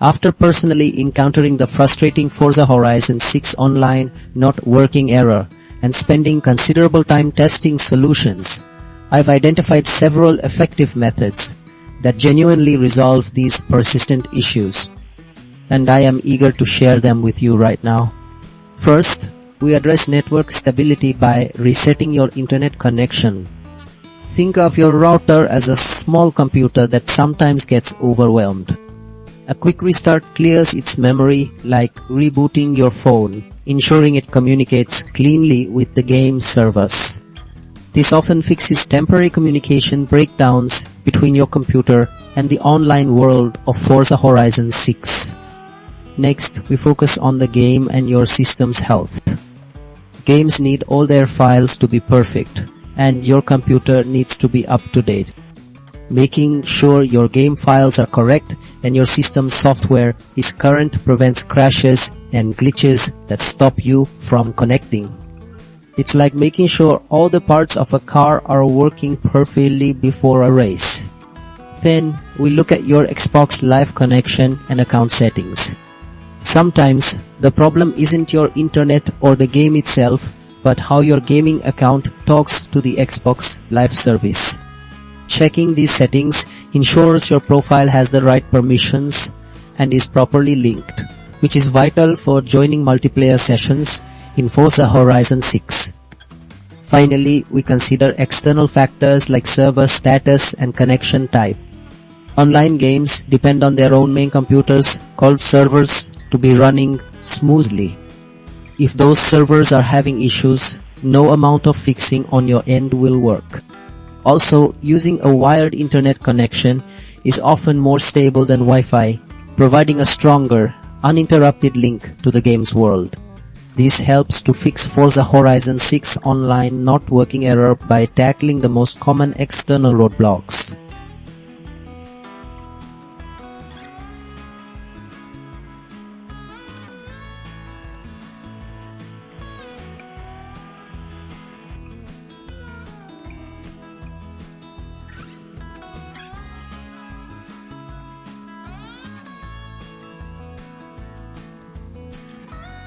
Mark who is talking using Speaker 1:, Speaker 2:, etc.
Speaker 1: After personally encountering the frustrating Forza Horizon 6 online not working error and spending considerable time testing solutions, I've identified several effective methods that genuinely resolve these persistent issues, and I am eager to share them with you right now. First, we address network stability by resetting your internet connection. Think of your router as a small computer that sometimes gets overwhelmed. A quick restart clears its memory, like rebooting your phone, ensuring it communicates cleanly with the game servers. This often fixes temporary communication breakdowns between your computer and the online world of Forza Horizon 6. Next, we focus on the game and your system's health. Games need all their files to be perfect, and your computer needs to be up to date. Making sure your game files are correct and your system's software is current prevents crashes and glitches that stop you from connecting. It's like making sure all the parts of a car are working perfectly before a race. Then, we look at your Xbox Live connection and account settings. Sometimes, the problem isn't your internet or the game itself, but how your gaming account talks to the Xbox Live service. Checking these settings ensures your profile has the right permissions and is properly linked, which is vital for joining multiplayer sessions in Forza Horizon 6. Finally, we consider external factors like server status and connection type. Online games depend on their own main computers, called servers, to be running smoothly. If those servers are having issues, no amount of fixing on your end will work. Also, using a wired internet connection is often more stable than Wi-Fi, providing a stronger, uninterrupted link to the game's world. This helps to fix Forza Horizon 6 online not working error by tackling the most common external roadblocks.